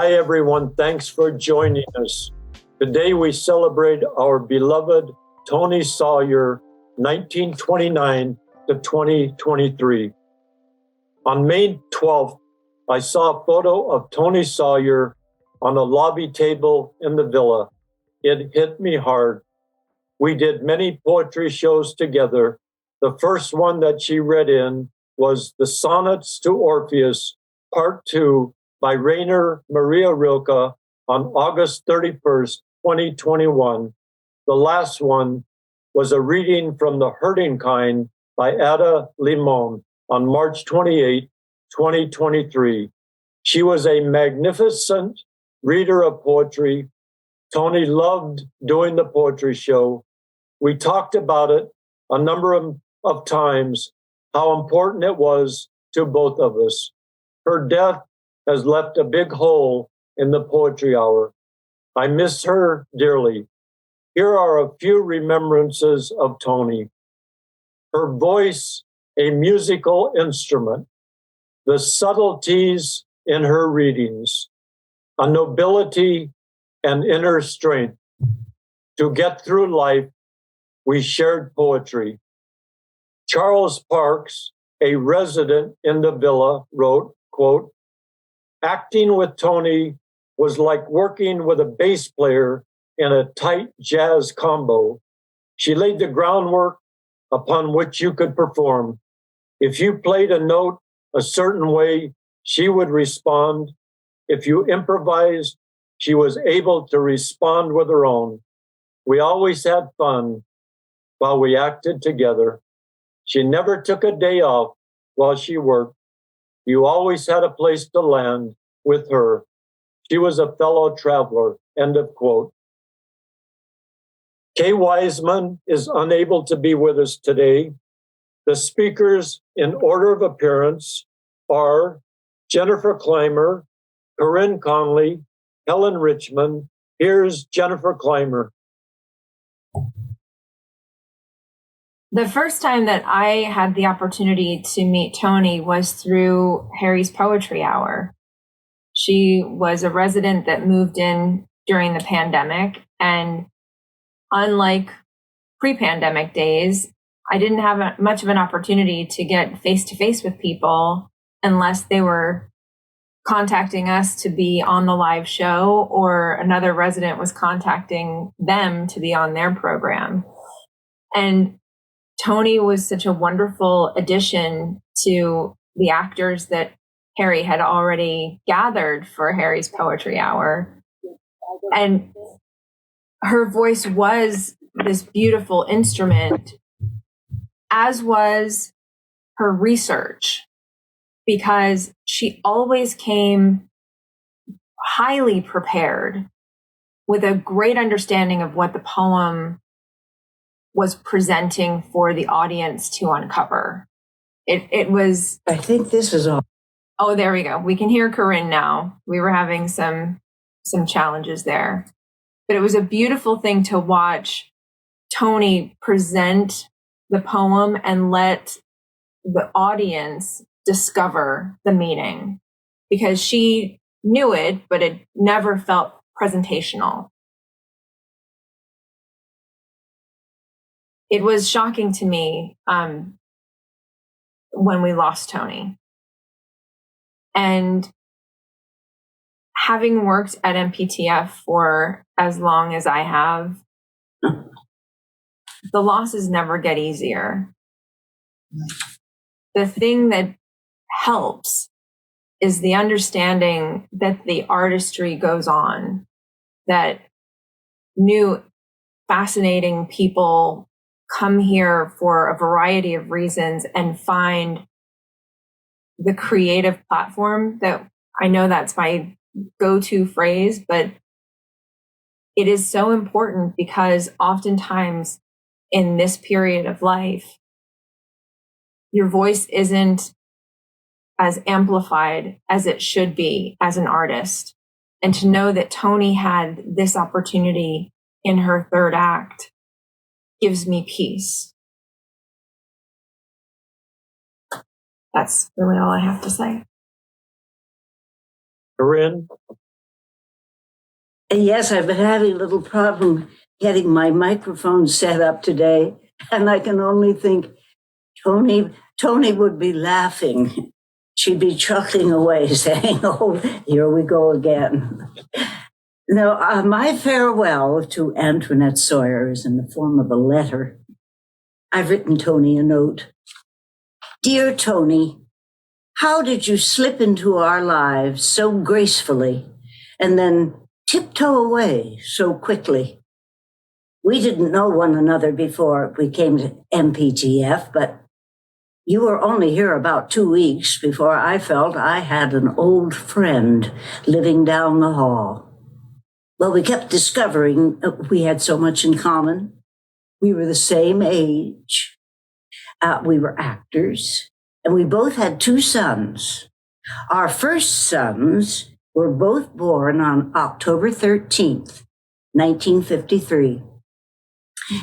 Hi, everyone. Thanks for joining us. Today we celebrate our beloved Toni Sawyer, 1929 to 2023. On May 12th, I saw a photo of Toni Sawyer on a lobby table in the villa. It hit me hard. We did many poetry shows together. The first one that she read in was the Sonnets to Orpheus, Part 2, by Rainer Maria Rilke on August 31st, 2021. The last one was a reading from The Hurting Kind by Ada Limon on March 28, 2023. She was a magnificent reader of poetry. Toni loved doing the poetry show. We talked about it a number of times, how important it was to both of us. Her death has left a big hole in the poetry hour. I miss her dearly. Here are a few remembrances of Toni. Her voice, a musical instrument, the subtleties in her readings, a nobility and inner strength. To get through life, we shared poetry. Charles Parks, a resident in the villa, wrote, quote, "Acting with Toni was like working with a bass player in a tight jazz combo. She laid the groundwork upon which you could perform. If you played a note a certain way, she would respond. If you improvised, she was able to respond with her own. We always had fun while we acted together. She never took a day off while she worked. You always had a place to land with her. She was a fellow traveler," end of quote. Kay Wiseman is unable to be with us today. The speakers in order of appearance are Jennifer Clymer, Corinne Conley, Helen Richman. Here's Jennifer Clymer. The first time that I had the opportunity to meet Toni was through Harry's Poetry Hour. She was a resident that moved in during the pandemic, and unlike pre-pandemic days, I didn't have much of an opportunity to get face-to-face with people unless they were contacting us to be on the live show or another resident was contacting them to be on their program. And Toni was such a wonderful addition to the actors that Harry had already gathered for Harry's Poetry Hour. And her voice was this beautiful instrument, as was her research, because she always came highly prepared with a great understanding of what the poem was presenting for the audience to uncover. It was... I think this is on. Oh, there we go. We can hear Corinne now. We were having some challenges there. But it was a beautiful thing to watch Toni present the poem and let the audience discover the meaning, because she knew it, but it never felt presentational. It was shocking to me when we lost Toni. And having worked at MPTF for as long as I have, the losses never get easier. The thing that helps is the understanding that the artistry goes on, that new, fascinating people come here for a variety of reasons and find the creative platform. That I know that's my go-to phrase, but it is so important because oftentimes in this period of life, your voice isn't as amplified as it should be as an artist. And to know that Toni had this opportunity in her third act gives me peace. That's really all I have to say. Corinne? Yes, I've been having a little problem getting my microphone set up today, and I can only think Toni would be laughing. She'd be chuckling away, saying, "Oh, here we go again." No, my farewell to Antoinette Sawyer is in the form of a letter. I've written Toni a note. Dear Toni, how did you slip into our lives so gracefully and then tiptoe away so quickly? We didn't know one another before we came to MPTF, but you were only here about 2 weeks before I felt I had an old friend living down the hall. Well, we kept discovering we had so much in common. We were the same age. We were actors, and we both had 2 sons. Our first sons were both born on October 13th, 1953.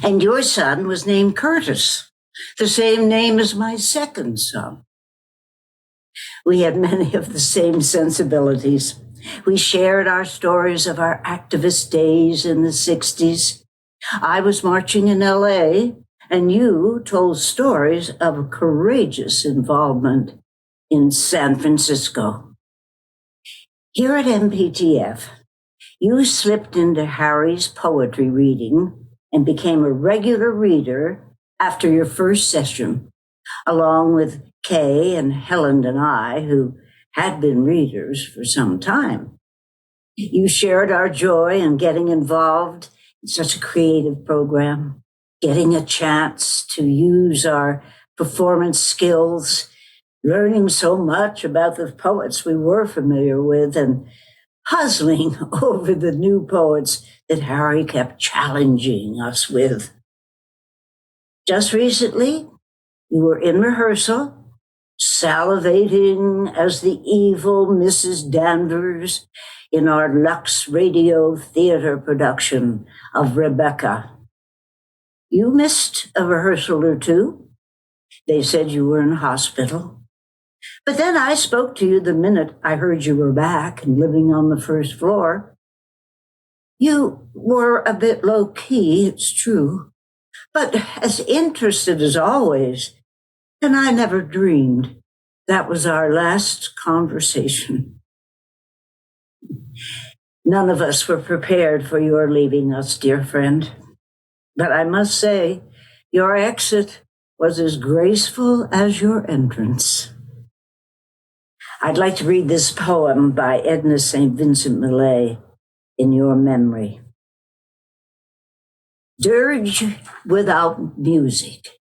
And your son was named Curtis, the same name as my second son. We had many of the same sensibilities. We shared our stories of our activist days in the 60s. I was marching in LA, and you told stories of courageous involvement in San Francisco. Here at MPTF, you slipped into Harry's poetry reading and became a regular reader after your first session, along with Kay and Helen and I, who had been readers for some time. You shared our joy in getting involved in such a creative program, getting a chance to use our performance skills, learning so much about the poets we were familiar with, and puzzling over the new poets that Harry kept challenging us with. Just recently, you were in rehearsal, salivating as the evil Mrs. Danvers in our Lux Radio Theater production of Rebecca. You missed a rehearsal or 2. They said you were in hospital. But then I spoke to you the minute I heard you were back and living on the first floor. You were a bit low-key, it's true, but as interested as always, and I never dreamed that was our last conversation. None of us were prepared for your leaving us, dear friend, but I must say, your exit was as graceful as your entrance. I'd like to read this poem by Edna St. Vincent Millay in your memory. Dirge without music.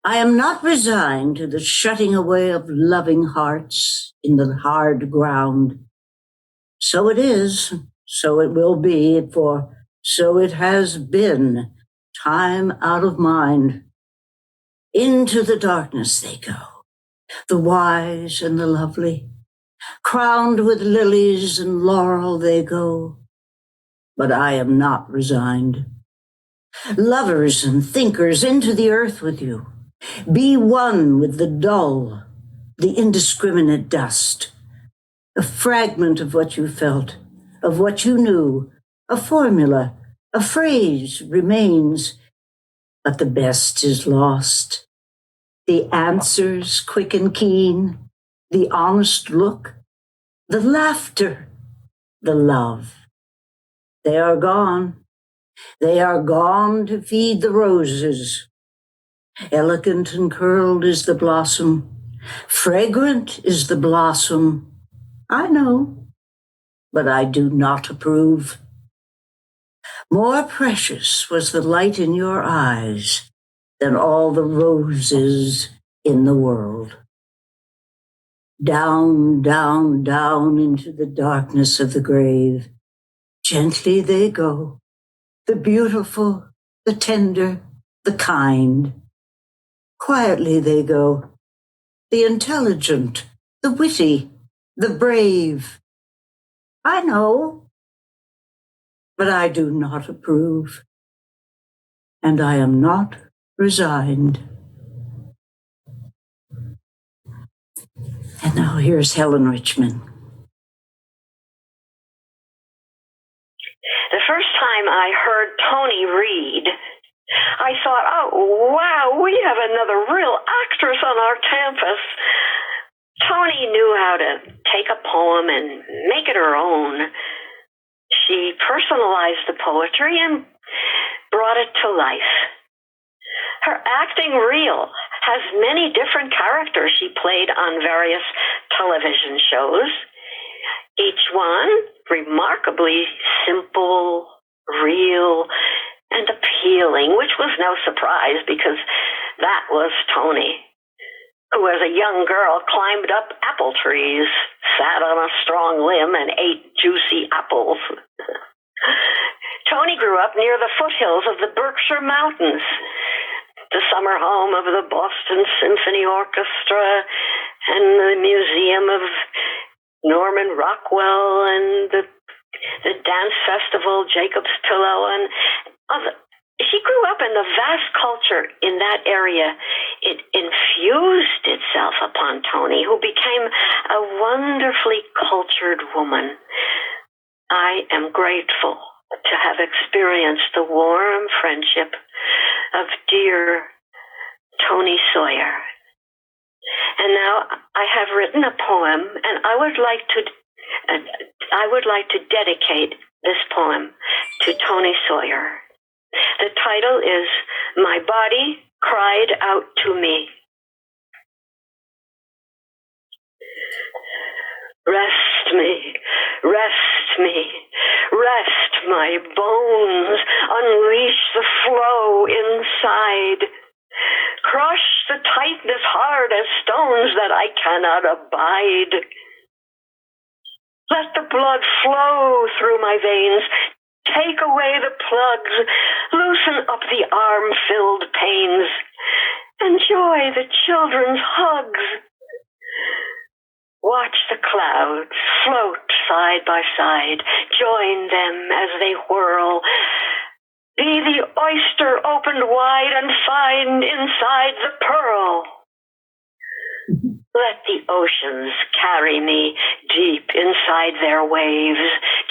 I am not resigned to the shutting away of loving hearts in the hard ground. So it is, so it will be, for so it has been, time out of mind. Into the darkness they go, the wise and the lovely, crowned with lilies and laurel they go. But I am not resigned. Lovers and thinkers, into the earth with you. Be one with the dull, the indiscriminate dust. A fragment of what you felt, of what you knew, a formula, a phrase remains, but the best is lost. The answers quick and keen, the honest look, the laughter, the love. They are gone. They are gone to feed the roses. Elegant and curled is the blossom. Fragrant is the blossom. I know, but I do not approve. More precious was the light in your eyes than all the roses in the world. Down, down, down into the darkness of the grave. Gently they go, the beautiful, the tender, the kind. Quietly they go, the intelligent, the witty, the brave. I know, but I do not approve, and I am not resigned. And now here's Helen Richman. The first time I heard Toni read, I thought, oh, wow, we have another real actress on our campus. Toni knew how to take a poem and make it her own. She personalized the poetry and brought it to life. Her acting reel has many different characters she played on various television shows, each one remarkably simple, real, and appealing, which was no surprise because that was Toni, who as a young girl climbed up apple trees, sat on a strong limb, and ate juicy apples. Toni grew up near the foothills of the Berkshire Mountains, the summer home of the Boston Symphony Orchestra and the Museum of Norman Rockwell and the dance festival Jacob's Pillow and other. She grew up in the vast culture in that area. It infused itself upon Toni, who became a wonderfully cultured woman. I am grateful to have experienced the warm friendship of dear Toni Sawyer. And now I have written a poem, and I would like to dedicate this poem to Toni Sawyer. The title is My Body Cried Out to Me. Rest me, rest me, rest my bones, unleash the flow inside. Crush the tightness hard as stones that I cannot abide. Let the blood flow through my veins. Take away the plugs. Loosen up the arm-filled pains. Enjoy the children's hugs. Watch the clouds float side by side. Join them as they whirl. Be the oyster opened wide and find inside the pearl. Let the oceans carry me deep inside their waves.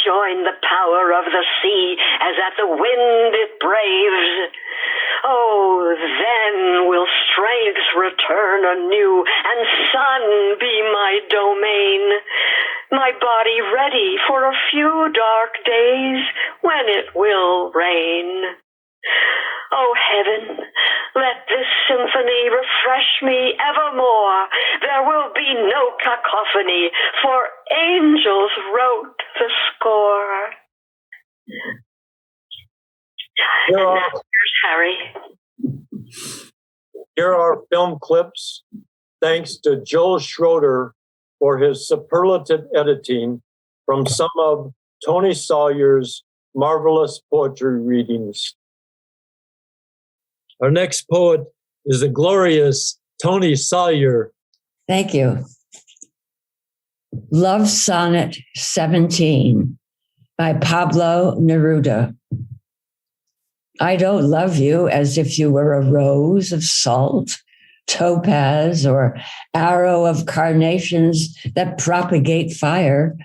Join the power of the sea as at the wind it braves. Oh, then will strength return anew and sun be my domain. My body ready for a few dark days when it will rain. Oh, heaven, let this symphony refresh me evermore. There will be no cacophony, for angels wrote the score. And now here's Harry. Here are film clips, thanks to Joel Schroeder for his superlative editing from some of Toni Sawyer's marvelous poetry readings. Our next poet is the glorious Toni Sawyer. Thank you. Love Sonnet 17 by Pablo Neruda. I don't love you as if you were a rose of salt, topaz, or arrow of carnations that propagate fire.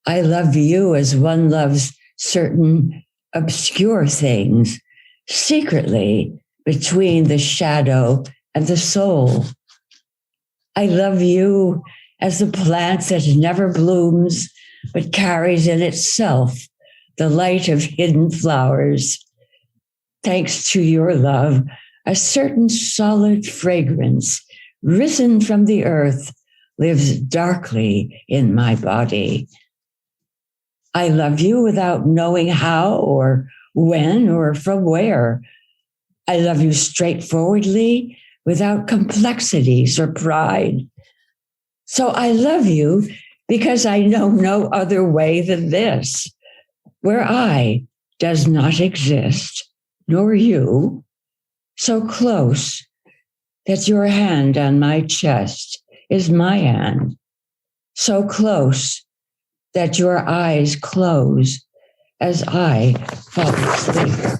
I love you as one loves certain obscure things, secretly between the shadow and the soul. I love you as a plant that never blooms, but carries in itself the light of hidden flowers. Thanks to your love, a certain solid fragrance, risen from the earth, lives darkly in my body. I love you without knowing how or when or from where. I love you straightforwardly, without complexities or pride. So I love you because I know no other way than this, where I does not exist, nor you, so close that your hand on my chest is my hand, so close that your eyes close as I fall asleep.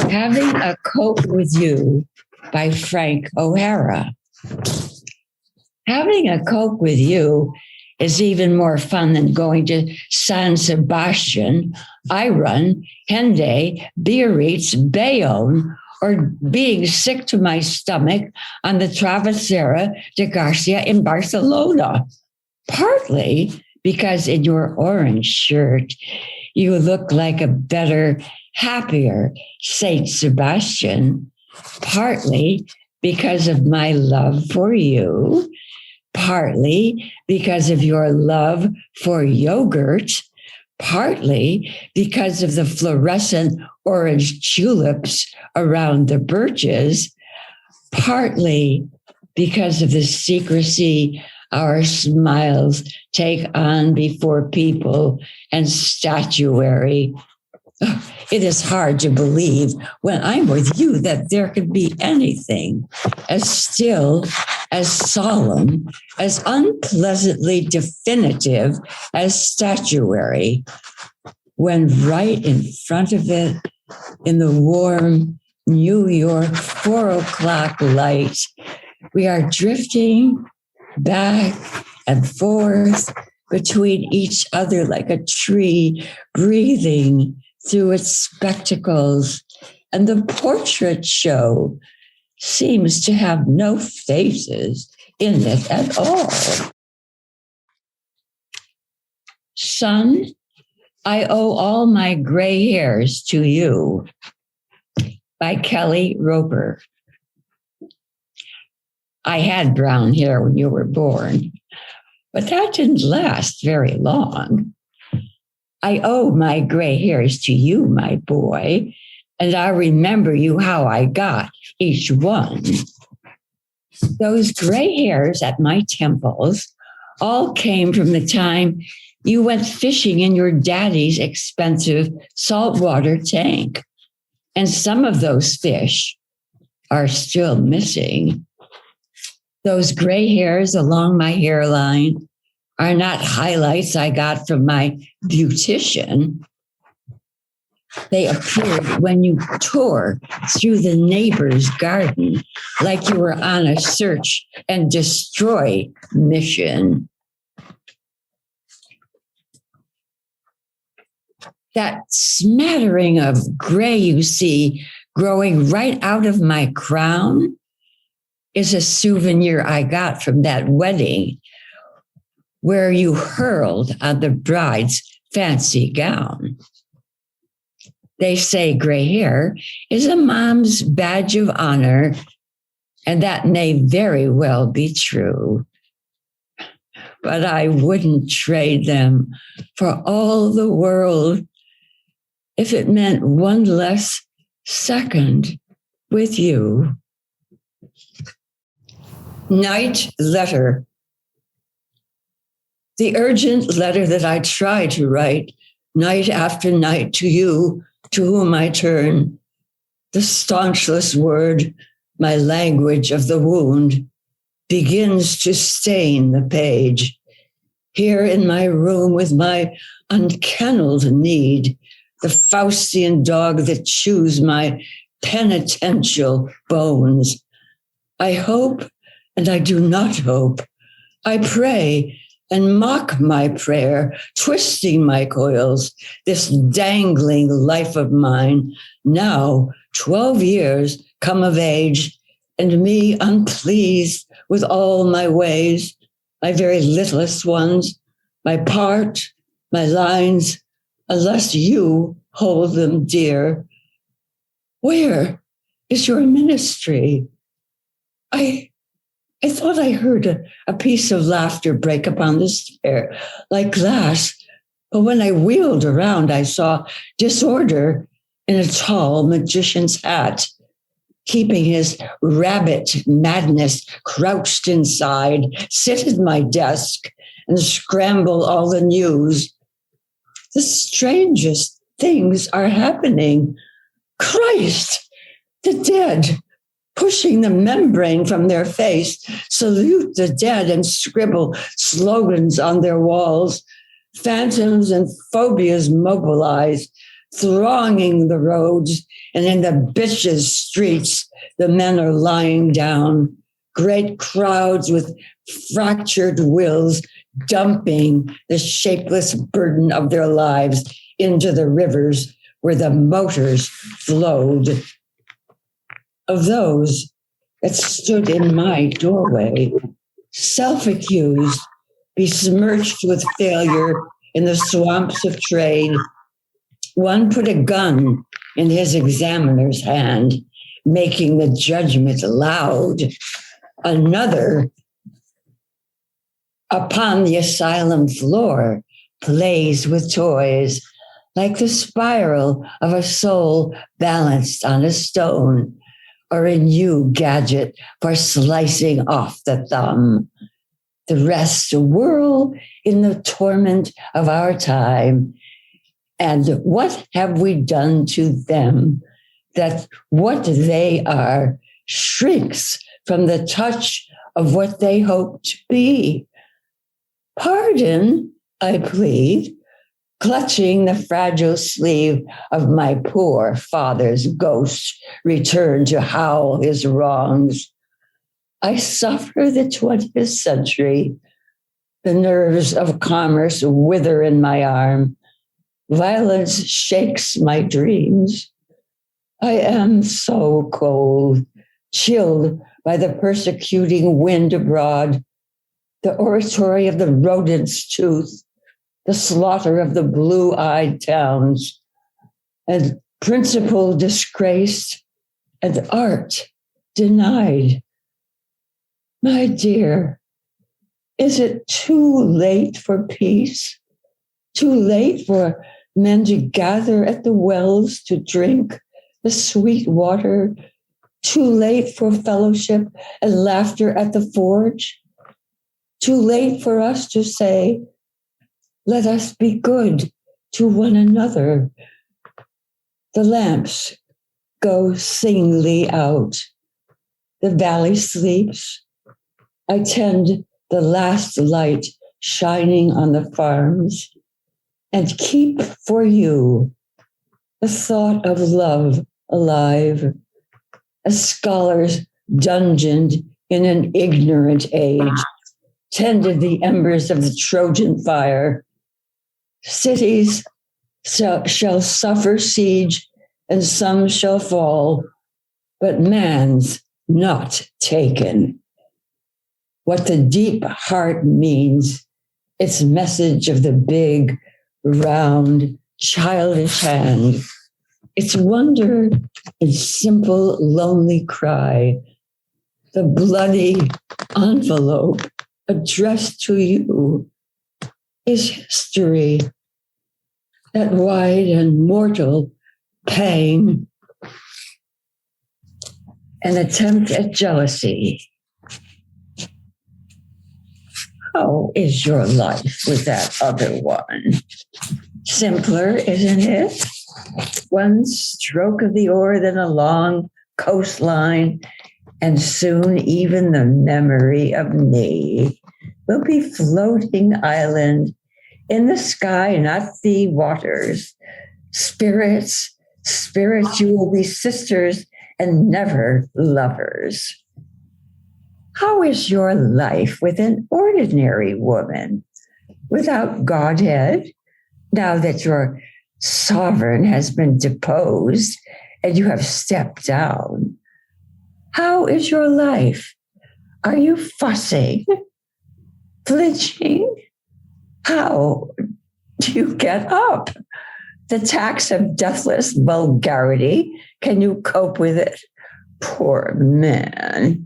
Having a Coke with You by Frank O'Hara. Having a Coke with you is even more fun than going to San Sebastian. I run Henday, Biarritz, Bayonne, or being sick to my stomach on the Travesera de Garcia in Barcelona. Partly because in your orange shirt, you look like a better, happier Saint Sebastian. Partly because of my love for you. Partly because of your love for yogurt. Partly because of the fluorescent orange tulips around the birches. Partly because of the secrecy our smiles take on before people and statuary. It is hard to believe when I'm with you that there could be anything as still, as solemn, as unpleasantly definitive as statuary, when right in front of it, in the warm New York 4 o'clock light, we are drifting back and forth between each other like a tree breathing through its spectacles. And the portrait show seems to have no faces in it at all. Son, I owe all my gray hairs to you. By Kelly Roper. I had brown hair when you were born, but that didn't last very long. I owe my gray hairs to you, my boy, and I remember you how I got each one. Those gray hairs at my temples all came from the time you went fishing in your daddy's expensive saltwater tank. And some of those fish are still missing. Those gray hairs along my hairline are not highlights I got from my beautician. They appeared when you tore through the neighbor's garden like you were on a search and destroy mission. That smattering of gray you see growing right out of my crown is a souvenir I got from that wedding where you hurled on the bride's fancy gown. They say gray hair is a mom's badge of honor, and that may very well be true. But I wouldn't trade them for all the world if it meant one less second with you. Night letter. The urgent letter that I try to write night after night to you, to whom I turn, the staunchless word, my language of the wound, begins to stain the page. Here in my room with my unkennelled need, the Faustian dog that chews my penitential bones. I hope, and I do not hope. I pray and mock my prayer, twisting my coils, this dangling life of mine, now 12 years come of age, and me unpleased with all my ways, my very littlest ones, my part, my lines, unless you hold them dear. Where is your ministry? I thought I heard a piece of laughter break upon the stair like glass, but when I wheeled around, I saw disorder in a tall magician's hat, keeping his rabbit madness crouched inside, sit at my desk and scramble all the news. The strangest things are happening. Christ, the dead, pushing the membrane from their face, salute the dead and scribble slogans on their walls. Phantoms and phobias mobilize, thronging the roads, and in the bitches' streets, the men are lying down. Great crowds with fractured wills dumping the shapeless burden of their lives into the rivers where the motors flowed. Of those that stood in my doorway, self-accused, besmirched with failure in the swamps of trade, one put a gun in his examiner's hand, making the judgment loud. Another, upon the asylum floor, plays with toys, like the spiral of a soul balanced on a stone, or a new gadget for slicing off the thumb. The rest whirl in the torment of our time. And what have we done to them that what they are shrinks from the touch of what they hope to be? Pardon, I plead, clutching the fragile sleeve of my poor father's ghost, returned to howl his wrongs. I suffer the 20th century. The nerves of commerce wither in my arm. Violence shakes my dreams. I am so cold, chilled by the persecuting wind abroad, the oratory of the rodent's tooth, the slaughter of the blue-eyed towns, and principle disgraced, and art denied. My dear, is it too late for peace? Too late for men to gather at the wells to drink the sweet water? Too late for fellowship and laughter at the forge? Too late for us to say, let us be good to one another? The lamps go singly out. The valley sleeps. I tend the last light shining on the farms and keep for you the thought of love alive, a scholar's dungeoned in an ignorant age, tended the embers of the Trojan fire. Cities shall suffer siege, and some shall fall, but man's not taken. What the deep heart means, its message of the big, round, childish hand, its wonder and simple, lonely cry, the bloody envelope addressed to you is history, that wide and mortal pang, an attempt at jealousy. How is your life with that other one? Simpler, isn't it? One stroke of the oar, then a long coastline, and soon even the memory of me will be floating island in the sky, not the waters. Spirits, you will be sisters and never lovers. How is your life with an ordinary woman without Godhead, now that your sovereign has been deposed and you have stepped down? How is your life? Are you fussing, flinching? How do you get up? The tax of deathless vulgarity, can you cope with it? Poor man.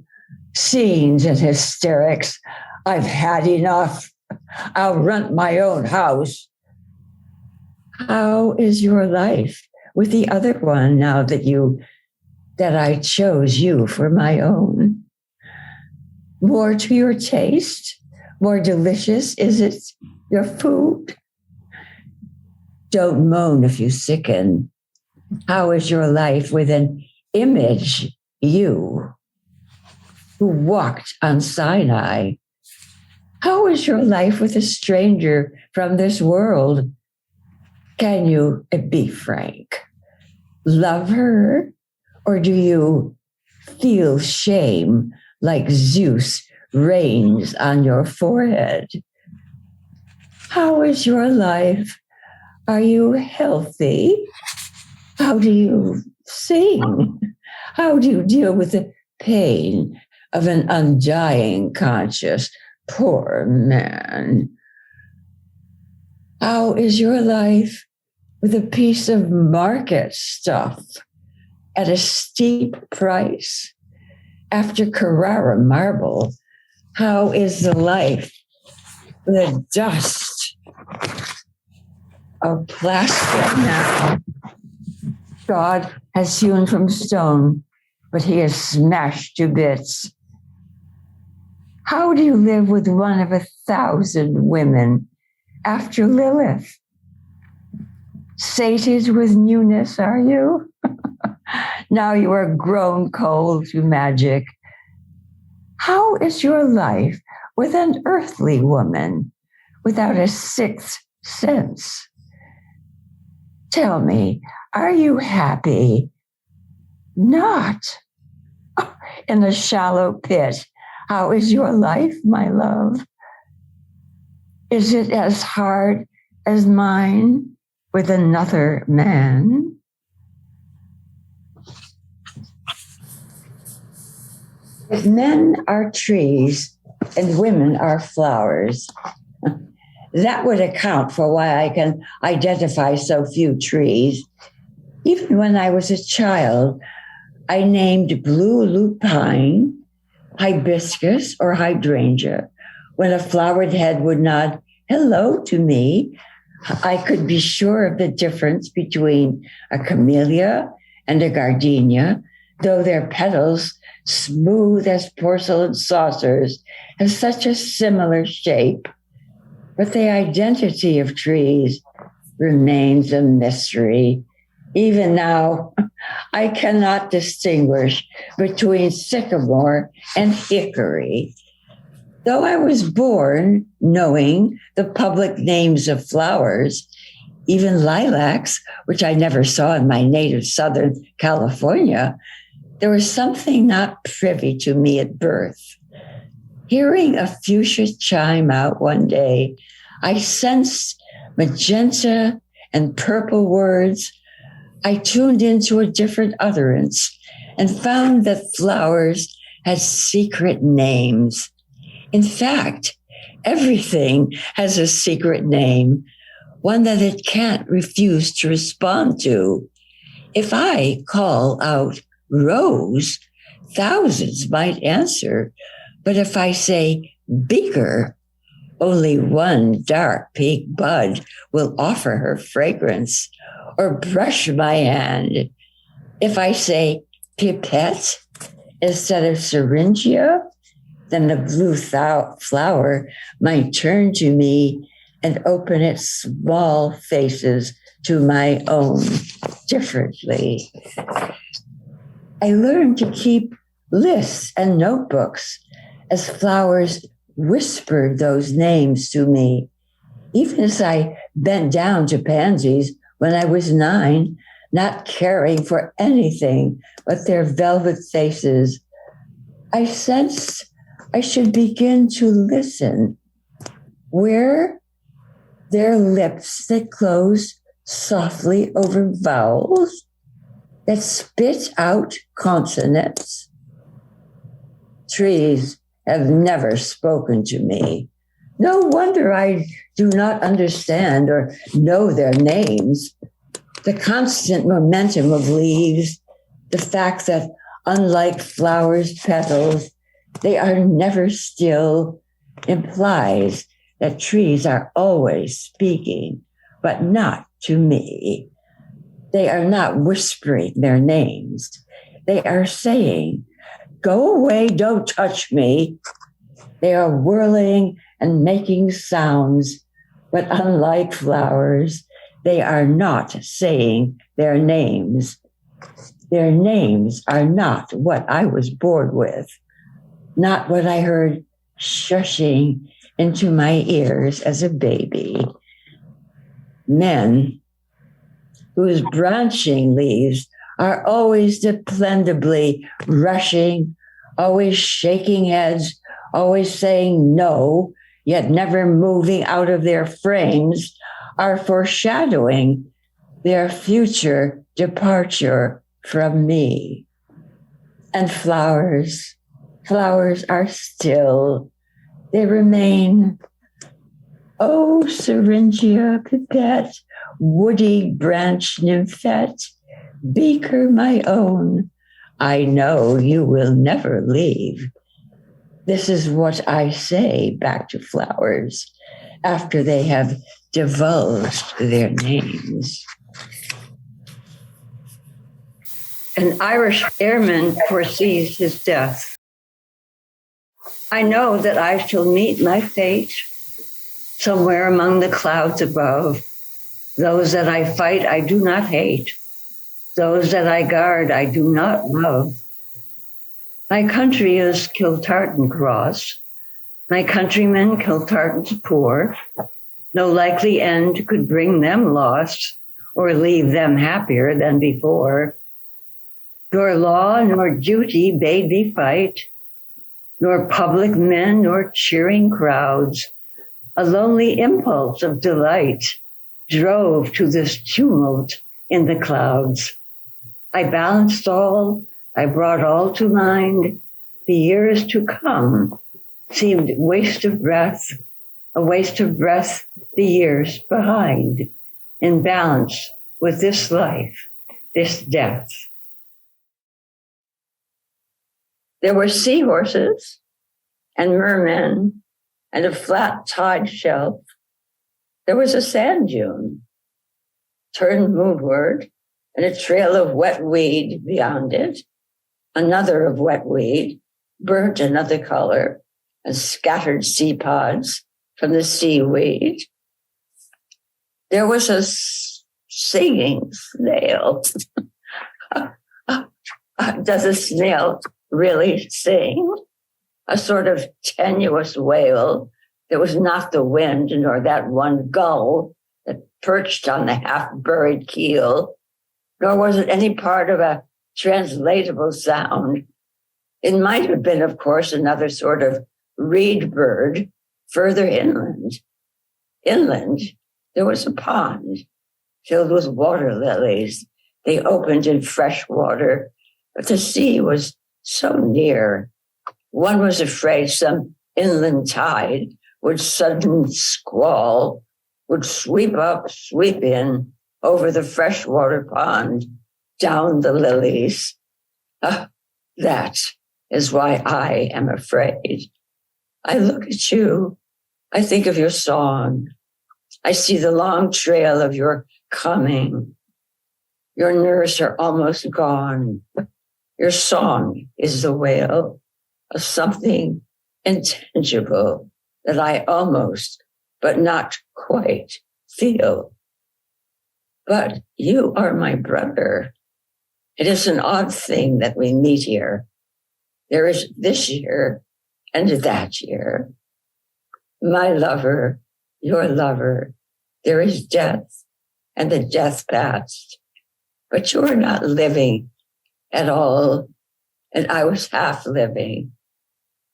Scenes and hysterics. I've had enough. I'll rent my own house. How is your life with the other one now that I chose you for my own? More to your taste? More delicious is it, your food? Don't moan if you sicken. How is your life with an image, you, who walked on Sinai? How is your life with a stranger from this world? Can you be frank? Love her? Or do you feel shame like Zeus reigns on your forehead? How is your life? Are you healthy? How do you sing? How do you deal with the pain of an undying conscience? Poor man. How is your life with a piece of market stuff at a steep price? After Carrara marble, how is the life with the dust of plastic now? God has hewn from stone, but he has smashed to bits. How do you live with one of 1,000 women after Lilith? Sated with newness, are you? Now you are grown cold to magic. How is your life with an earthly woman without a sixth sense? Tell me, are you happy? Not. In a shallow pit, how is your life, my love? Is it as hard as mine with another man? If men are trees and women are flowers, that would account for why I can identify so few trees. Even when I was a child, I named blue lupine, hibiscus, or hydrangea. When a flowered head would nod hello to me, I could be sure of the difference between a camellia and a gardenia, though their petals, smooth as porcelain saucers, have such a similar shape. But the identity of trees remains a mystery. Even now, I cannot distinguish between sycamore and hickory. Though I was born knowing the public names of flowers, even lilacs, which I never saw in my native Southern California, there was something not privy to me at birth. Hearing a fuchsia chime out one day, I sensed magenta and purple words. I tuned into a different utterance and found that flowers had secret names. In fact, everything has a secret name, one that it can't refuse to respond to. If I call out rose, thousands might answer. But if I say beaker, only one dark pink bud will offer her fragrance. Or brush my hand. If I say pipette instead of syringia, then the blue flower might turn to me and open its small faces to my own differently. I learned to keep lists and notebooks as flowers whispered those names to me. Even as I bent down to pansies when I was 9, not caring for anything but their velvet faces, I sensed I should begin to listen. Where their lips that close softly over vowels, that spit out consonants. Trees have never spoken to me. No wonder I do not understand or know their names. The constant momentum of leaves, the fact that unlike flowers' petals, they are never still, implies that trees are always speaking, but not to me. They are not whispering their names. They are saying, "Go away, don't touch me." They are whirling and making sounds, but unlike flowers, they are not saying their names. Their names are not what I was born with, not what I heard shushing into my ears as a baby. Men whose branching leaves are always dependably rushing, always shaking heads, always saying no, yet never moving out of their frames, are foreshadowing their future departure from me. And flowers are still, they remain. Oh, Syringia cadet, woody branch nymphette, beaker my own, I know you will never leave. This is what I say back to flowers after they have divulged their names. An Irish airman foresees his death. I know that I shall meet my fate somewhere among the clouds above. Those that I fight, I do not hate. Those that I guard, I do not love. My country is Kiltartan Cross. My countrymen Kiltartan's poor. No likely end could bring them loss or leave them happier than before. Nor law nor duty bade me fight, nor public men nor cheering crowds. A lonely impulse of delight drove to this tumult in the clouds. I balanced all, I brought all to mind. The years to come seemed a waste of breath, the years behind, in balance with this life, this death. There were seahorses and mermen and a flat tide shelf. There was a sand dune, turned moonward, and a trail of wet weed beyond it, another of wet weed, burnt another color, and scattered sea pods from the seaweed. There was a singing snail. Does a snail really sing? A sort of tenuous wail that was not the wind nor that one gull that perched on the half-buried keel, nor was it any part of a translatable sound. It might have been, of course, another sort of reed bird further inland. Inland, there was a pond filled with water lilies. They opened in fresh water, but the sea was so near. One was afraid some inland tide would sudden squall, would sweep up, sweep in over the freshwater pond, down the lilies. That is why I am afraid. I look at you. I think of your song. I see the long trail of your coming. Your nerves are almost gone. Your song is the wail of something intangible that I almost, but not quite, feel. But you are my brother. It is an odd thing that we meet here. There is this year and that year. My lover, your lover. There is death and the death past. But you are not living at all, and I was half living.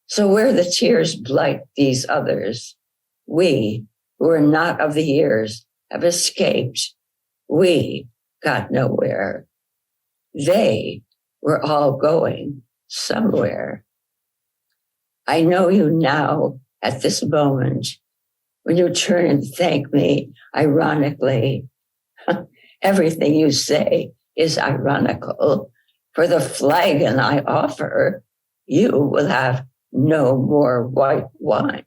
So where the tears blight these others, we who are not of the years have escaped. We got nowhere. They were all going somewhere. I know you now at this moment when you turn and thank me ironically. Everything you say is ironical. For the flagon I offer, you will have no more white wine.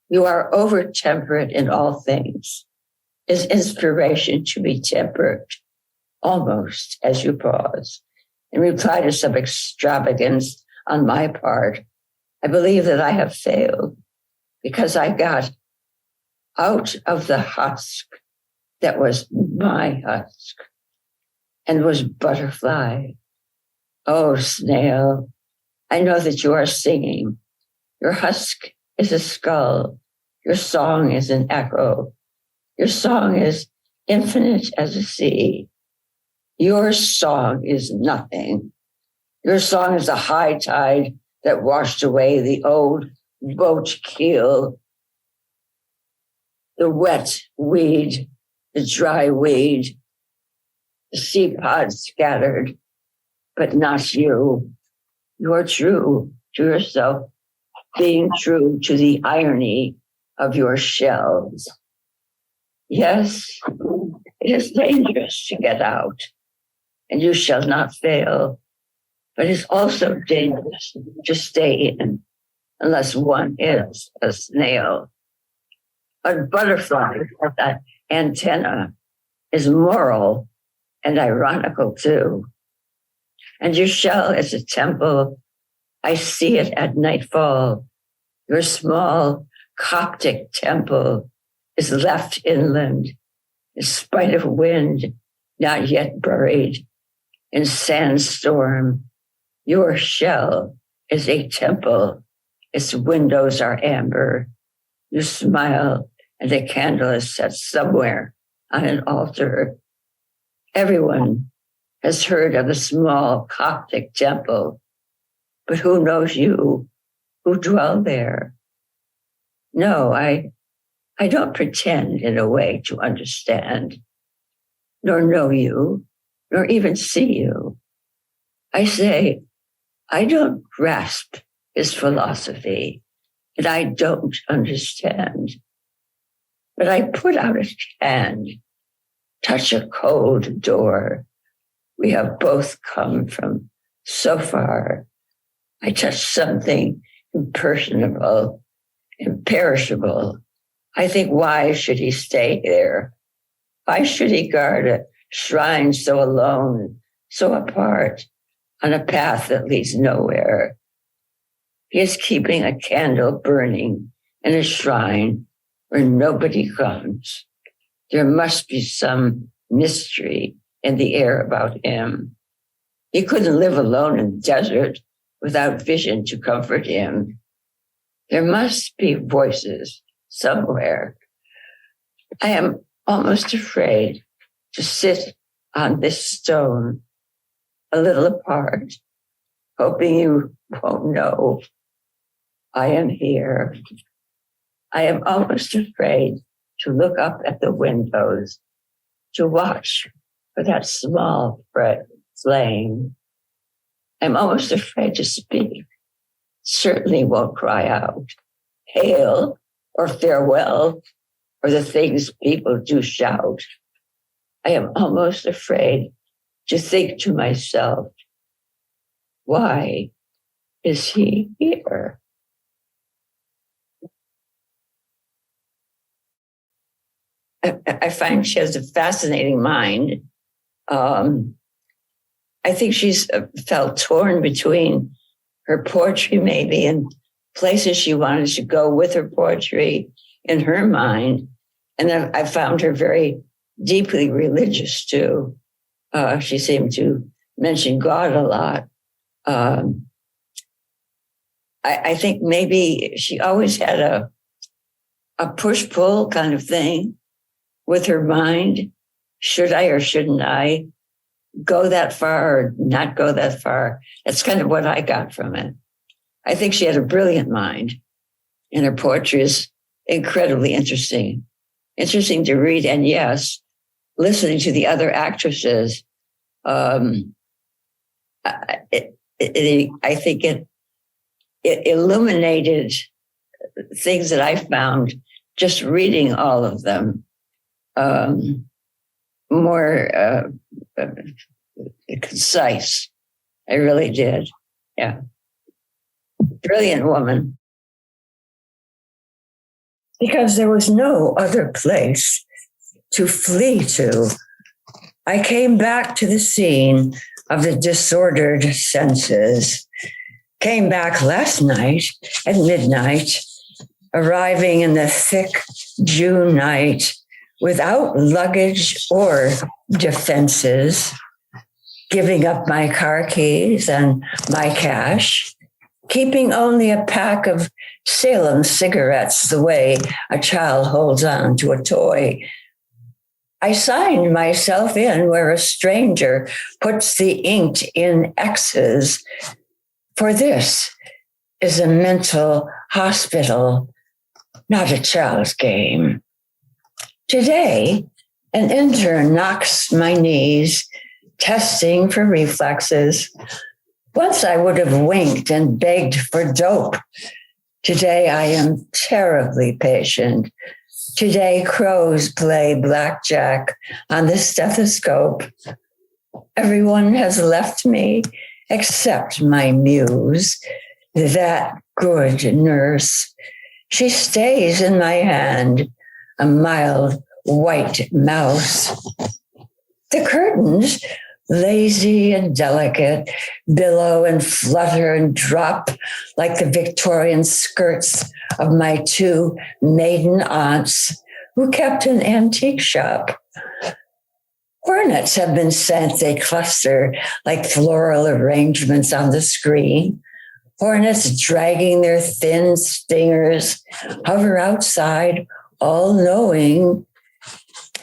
You are over-temperate in all things. Is inspiration to be tempered, almost as you pause, in reply to some extravagance on my part. I believe that I have failed because I got out of the husk that was my husk and was butterfly. Oh, snail, I know that you are singing. Your husk is a skull. Your song is an echo. Your song is infinite as a sea. Your song is nothing. Your song is a high tide that washed away the old boat keel, the wet weed, the dry weed, the sea pods scattered, but not you. You're true to yourself, being true to the irony of your shells. Yes, it is dangerous to get out, and you shall not fail, but it's also dangerous to stay in unless one is a snail. A butterfly, that antenna, is moral and ironical too. And your shell is a temple. I see it at nightfall. Your small Coptic temple is left inland, in spite of wind, not yet buried in sandstorm. Your shell is a temple. Its windows are amber. You smile, and a candle is set somewhere on an altar. Everyone has heard of the small Coptic temple, but who knows you who dwell there? No, I don't pretend in a way to understand, nor know you, nor even see you. I say, I don't grasp his philosophy, and I don't understand. But I put out a hand, touch a cold door. We have both come from so far. I touch something impersonable, imperishable. I think, why should he stay there? Why should he guard a shrine so alone, so apart, on a path that leads nowhere? He is keeping a candle burning in a shrine where nobody comes. There must be some mystery in the air about him. He couldn't live alone in the desert without vision to comfort him. There must be voices somewhere. I am almost afraid to sit on this stone a little apart, hoping you won't know I am here. I am almost afraid to look up at the windows, to watch for that small flame. I'm almost afraid to speak. Certainly won't cry out, hail or farewell, or the things people do shout. I am almost afraid to think to myself, why is he here? I find she has a fascinating mind. I think she's felt torn between her poetry maybe and places she wanted to go with her poetry in her mind. And then I found her very deeply religious too. She seemed to mention God a lot. I think maybe she always had a push-pull kind of thing with her mind. Should I or shouldn't I go that far or not go that far? That's kind of what I got from it. I think she had a brilliant mind, and her poetry is incredibly interesting to read. And yes, listening to the other actresses, I think it illuminated things that I found just reading all of them more concise. I really did. Yeah. Brilliant woman. Because there was no other place to flee to. I came back to the scene of the disordered senses. Came back last night at midnight, arriving in the thick June night without luggage or defenses, giving up my car keys and my cash, keeping only a pack of Salem cigarettes the way a child holds on to a toy. I signed myself in where a stranger puts the inked in X's, for this is a mental hospital, not a child's game. Today, an intern knocks my knees, testing for reflexes. Once I would have winked and begged for dope. Today, I am terribly patient. Today, crows play blackjack on the stethoscope. Everyone has left me except my muse, that good nurse. She stays in my hand, a mild white mouse. The curtains, lazy and delicate, billow and flutter and drop like the Victorian skirts of my two maiden aunts who kept an antique shop. Hornets have been sent, they cluster like floral arrangements on the screen. Hornets dragging their thin stingers hover outside, all knowing.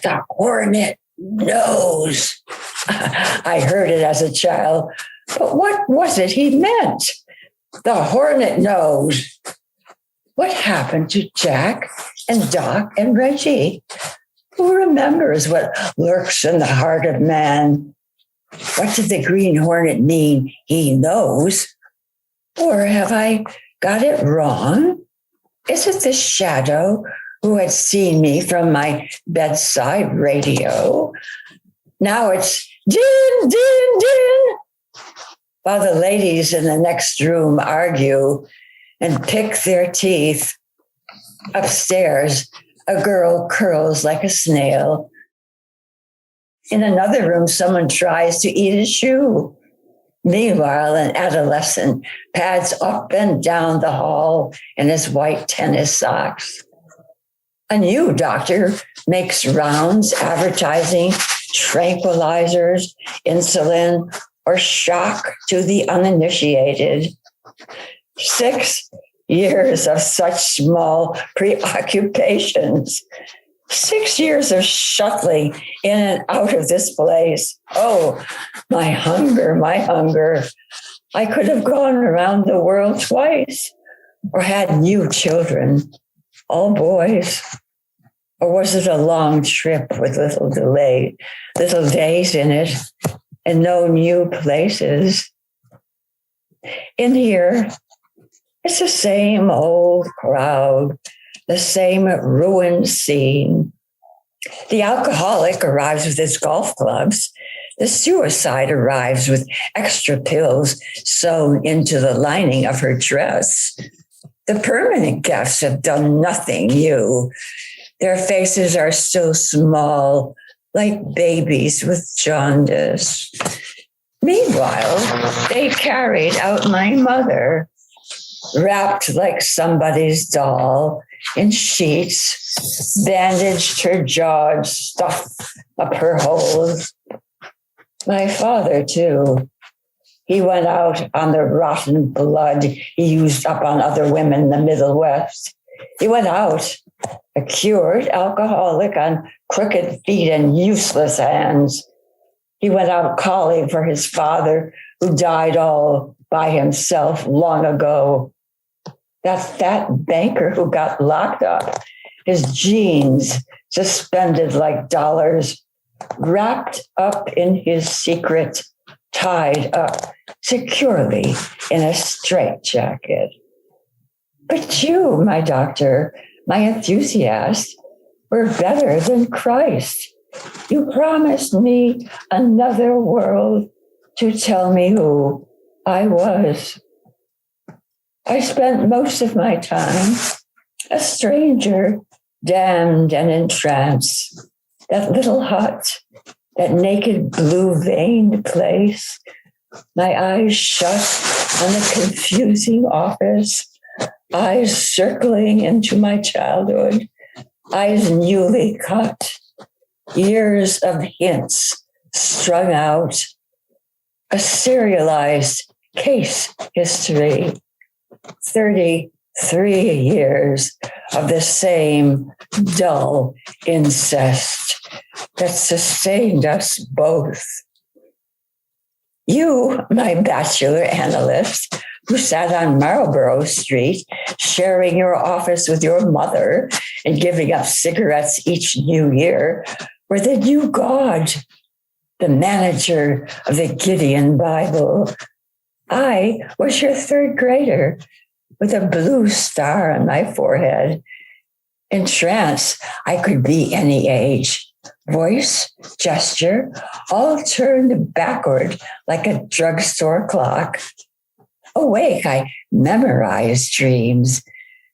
The hornet knows. I heard it as a child, but what was it he meant? The hornet knows. What happened to Jack and Doc and Reggie? Who remembers what lurks in the heart of man? What did the green hornet mean? He knows. Or have I got it wrong? Is it the shadow who had seen me from my bedside radio? Now it's din, din, din, while the ladies in the next room argue and pick their teeth. Upstairs, a girl curls like a snail. In another room, someone tries to eat a shoe. Meanwhile, an adolescent pads up and down the hall in his white tennis socks. A new doctor makes rounds advertising tranquilizers, insulin, or shock to the uninitiated. 6 years of such small preoccupations. 6 years of shuttling in and out of this place. Oh, my hunger, my hunger. I could have gone around the world twice or had new children, all boys. Or was it a long trip with little days in it and no new places? In here, it's the same old crowd, the same ruined scene. The alcoholic arrives with his golf clubs. The suicide arrives with extra pills sewn into the lining of her dress. The permanent guests have done nothing new. Their faces are still small, like babies with jaundice. Meanwhile, they carried out my mother, wrapped like somebody's doll in sheets, bandaged her jaws, stuffed up her holes. My father, too. He went out on the rotten blood he used up on other women in the Middle West. He went out, a cured alcoholic on crooked feet and useless hands. He went out calling for his father, who died all by himself long ago. That fat banker who got locked up, his jeans suspended like dollars, wrapped up in his secret, tied up securely in a straitjacket. But you, my doctor, my enthusiast, were better than Christ. You promised me another world to tell me who I was. I spent most of my time a stranger, damned and entranced. That little hut, that naked blue-veined place, my eyes shut on the confusing office, eyes circling into my childhood, eyes newly cut, years of hints strung out, a serialized case history, 33 years of the same dull incest that sustained us both. You, my bachelor analyst, who sat on Marlborough Street, sharing your office with your mother and giving up cigarettes each new year, were the new God, the manager of the Gideon Bible. I was your third grader with a blue star on my forehead. In trance, I could be any age. Voice, gesture, all turned backward like a drugstore clock. Awake, I memorized dreams.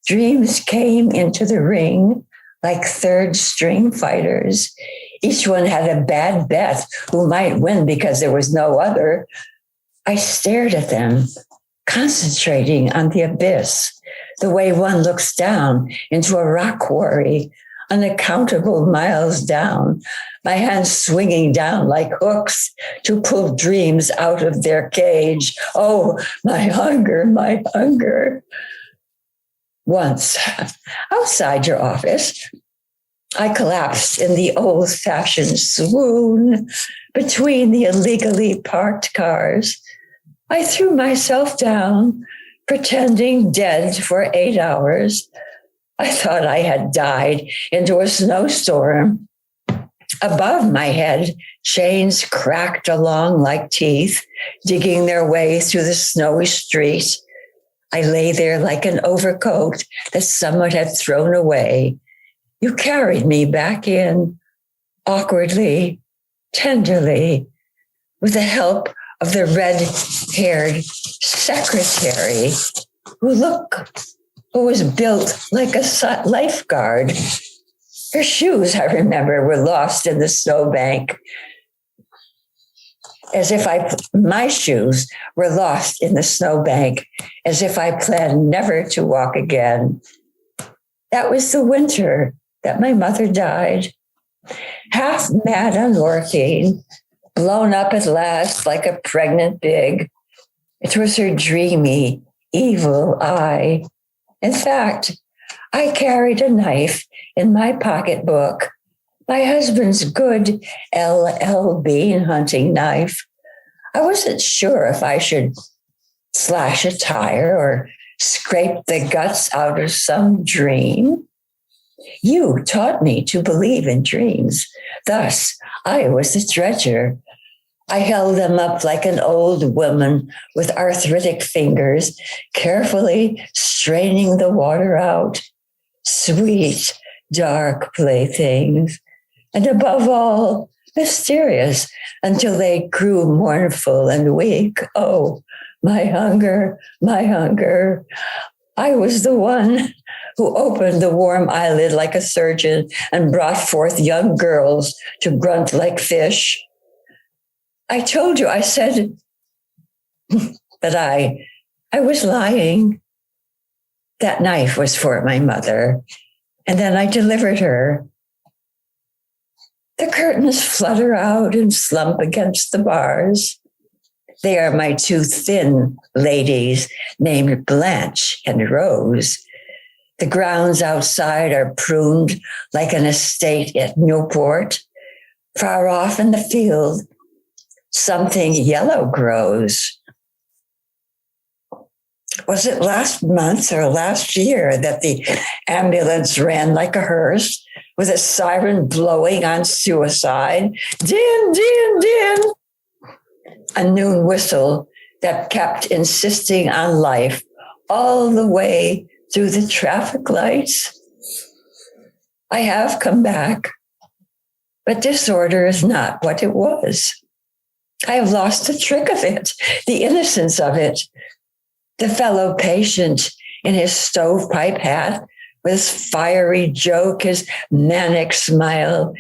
Dreams came into the ring like third string fighters. Each one had a bad bet who might win because there was no other. I stared at them, concentrating on the abyss, the way one looks down into a rock quarry, unaccountable miles down, my hands swinging down like hooks to pull dreams out of their cage. Oh, my hunger, my hunger. Once, outside your office, I collapsed in the old-fashioned swoon between the illegally parked cars. I threw myself down, pretending dead for 8 hours. I thought I had died into a snowstorm. Above my head, chains cracked along like teeth, digging their way through the snowy street. I lay there like an overcoat that someone had thrown away. You carried me back in, awkwardly, tenderly, with the help of the red-haired secretary who was built like a lifeguard. Her shoes, I remember, were lost in the snowbank. My shoes were lost in the snowbank, as if I planned never to walk again. That was the winter that my mother died. Half mad on morphine, blown up at last like a pregnant pig. It was her dreamy, evil eye. In fact, I carried a knife in my pocketbook, my husband's good LL Bean hunting knife. I wasn't sure if I should slash a tire or scrape the guts out of some dream. You taught me to believe in dreams. Thus, I was the dredger. I held them up like an old woman with arthritic fingers, carefully straining the water out. Sweet, dark playthings, and above all, mysterious until they grew mournful and weak. Oh, my hunger, my hunger. I was the one who opened the warm eyelid like a surgeon and brought forth young girls to grunt like fish. I told you, I said that I was lying. That knife was for my mother. And then I delivered her. The curtains flutter out and slump against the bars. They are my two thin ladies named Blanche and Rose. The grounds outside are pruned like an estate at Newport. Far off in the field, something yellow grows. Was it last month or last year that the ambulance ran like a hearse with a siren blowing on suicide? Din, din, din. A noon whistle that kept insisting on life all the way through the traffic lights. I have come back, but disorder is not what it was. I have lost the trick of it, the innocence of it. The fellow patient in his stovepipe hat with his fiery joke, his manic smile,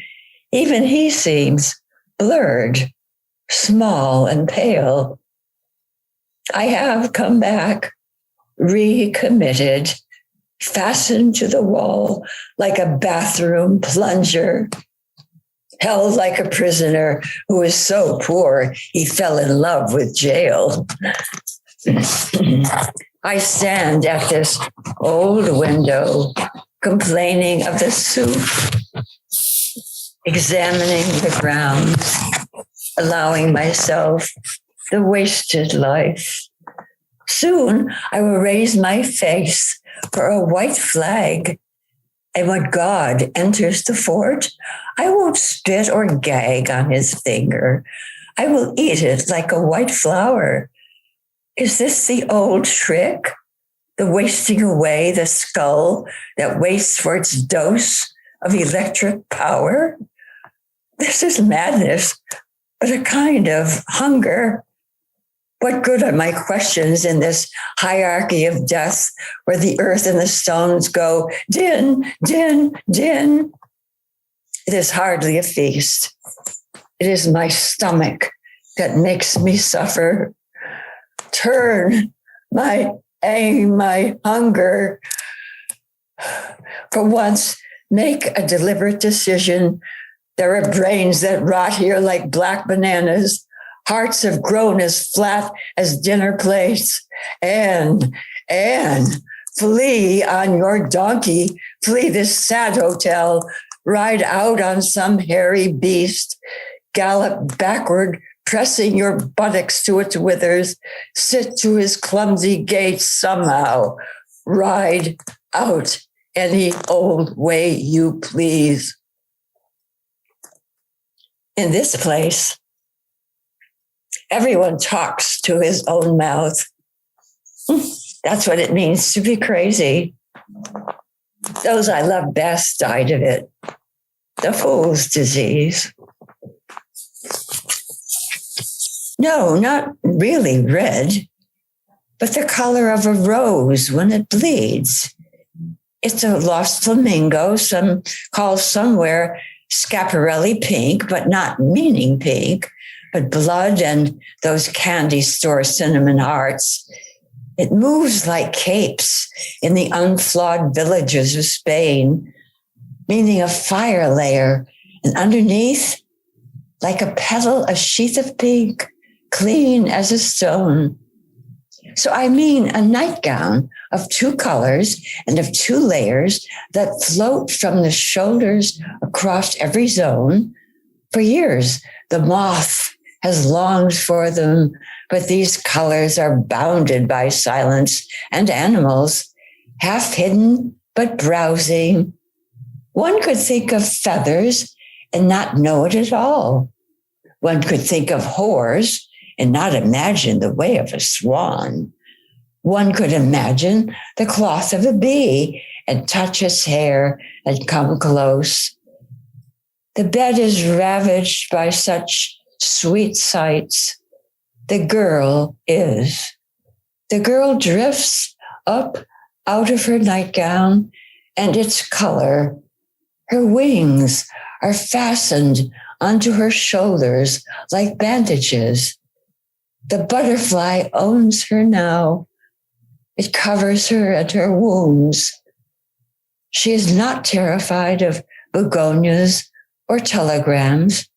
even he seems blurred, small and pale. I have come back, recommitted, fastened to the wall like a bathroom plunger, held like a prisoner who is so poor he fell in love with jail. I stand at this old window, complaining of the soup, examining the grounds, allowing myself the wasted life, Soon I will raise my face for a white flag. And when God enters the fort, I won't spit or gag on his finger. I will eat it like a white flower. Is this the old trick? The wasting away the skull that waits for its dose of electric power? This is madness, but a kind of hunger. What good are my questions in this hierarchy of death where the earth and the stones go din, din, din? It is hardly a feast. It is my stomach that makes me suffer. Turn my aim, my hunger. For once, make a deliberate decision. There are brains that rot here like black bananas. Hearts have grown as flat as dinner plates. And flee on your donkey. Flee this sad hotel. Ride out on some hairy beast. Gallop backward, pressing your buttocks to its withers. Sit to his clumsy gait somehow. Ride out any old way you please. In this place, everyone talks to his own mouth. That's what it means to be crazy. Those I love best died of it. The fool's disease. No, not really red, but the color of a rose when it bleeds. It's a lost flamingo, some call somewhere scaparelli pink, but not meaning pink, but blood and those candy store cinnamon hearts. It moves like capes in the unflawed villages of Spain, meaning a fire layer, and underneath, like a petal, a sheath of pink, clean as a stone. So I mean a nightgown of two colors and of two layers that float from the shoulders across every zone. For years, the moth has longed for them, but these colors are bounded by silence and animals, half hidden but browsing. One could think of feathers and not know it at all. One could think of whores and not imagine the way of a swan. One could imagine the cloth of a bee and touch its hair and come close. The bed is ravaged by such sweet sights. The girl is. The girl drifts up out of her nightgown and its color. Her wings are fastened onto her shoulders like bandages. The butterfly owns her now. It covers her and her wounds. She is not terrified of begonias or telegrams,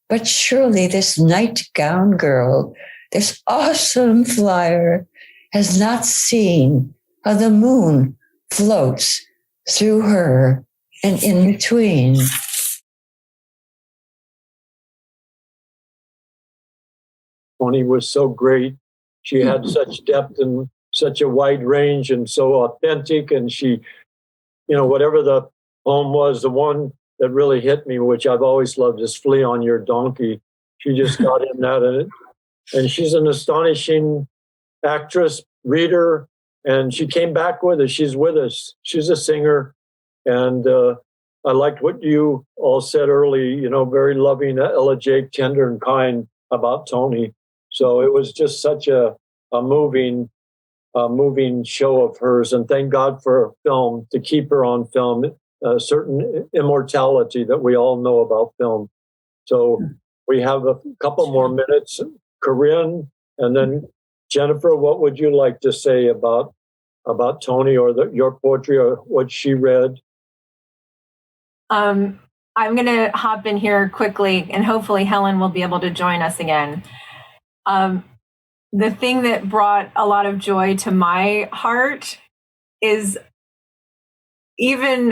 but surely this nightgown girl, this awesome flyer, has not seen how the moon floats through her and in between. Toni was so great. She had such depth and such a wide range and so authentic. And she, whatever the poem was, the one that really hit me, which I've always loved, is Flee on Your Donkey. She just got in that. And she's an astonishing actress, reader, and she came back with us. She's with us. She's a singer. And I liked what you all said early, very loving, elegiac, tender, and kind about Toni. So it was just such a moving show of hers. And thank God for film, to keep her on film, a certain immortality that we all know about film. So we have a couple more minutes. Corinne, and then Jennifer, what would you like to say about Toni or your poetry or what she read? I'm going to hop in here quickly, and hopefully Helen will be able to join us again. The thing that brought a lot of joy to my heart is even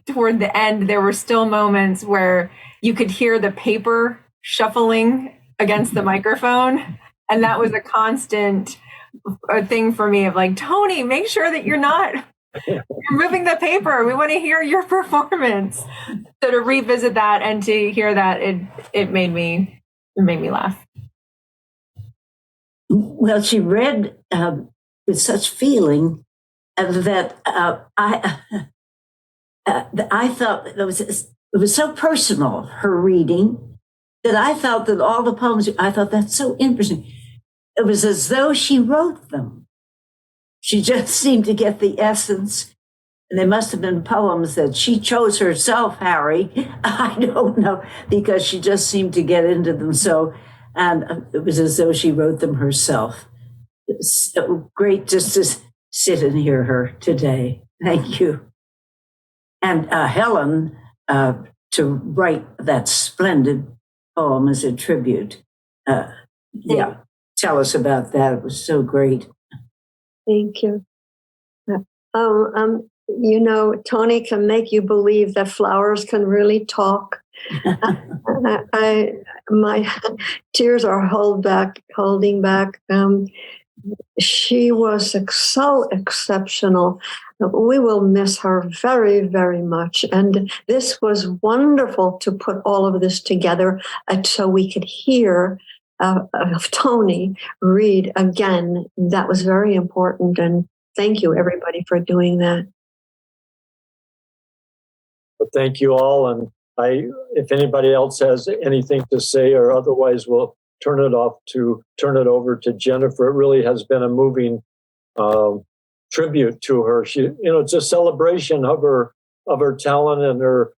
toward the end, there were still moments where you could hear the paper shuffling against the microphone. And that was a constant a thing for me of like, Toni, make sure that you're moving the paper. We want to hear your performance. So to revisit that and to hear that, it made me laugh. Well, she read with such feeling that I felt it was so personal, her reading, that I felt that all the poems, I thought that's so interesting. It was as though she wrote them. She just seemed to get the essence. And they must have been poems that she chose herself, Harry. I don't know, because she just seemed to get into them so. And it was as though she wrote them herself. It was so great just to sit and hear her today. Thank you. And Helen, to write that splendid poem as a tribute. Yeah, tell us about that. It was so great. Thank you. Toni can make you believe that flowers can really talk. My tears are holding back. She was so exceptional. We will miss her very, very much. And this was wonderful to put all of this together so we could hear of Toni read again. That was very important. And thank you, everybody, for doing that. Well, thank you all. And if anybody else has anything to say or otherwise, we'll turn it over to Jennifer. It really has been a moving tribute to her. She, it's a celebration of her talent and her,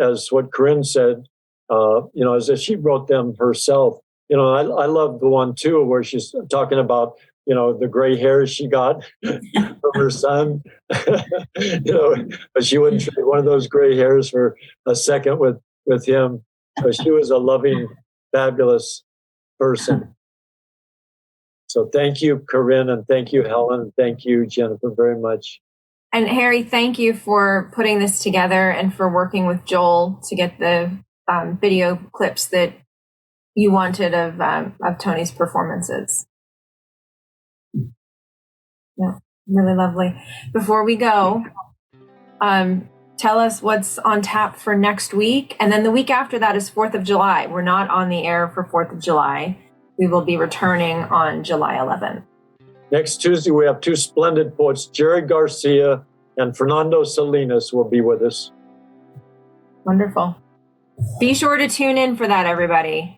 as what Corinne said, as if she wrote them herself. I love the one too, where she's talking about, the gray hairs she got from her son, but she wouldn't trade one of those gray hairs for a second with him. So she was a loving, fabulous person. So thank you, Corinne, and thank you, Helen, and thank you, Jennifer, very much. And Harry, thank you for putting this together and for working with Joel to get the video clips that you wanted of Toni's performances. Yeah, really lovely. Before we go, tell us what's on tap for next week. And then the week after that is 4th of July. We're not on the air for 4th of July. We will be returning on July 11th. Next Tuesday, we have two splendid poets, Jerry Garcia and Fernando Salinas will be with us. Wonderful. Be sure to tune in for that, everybody.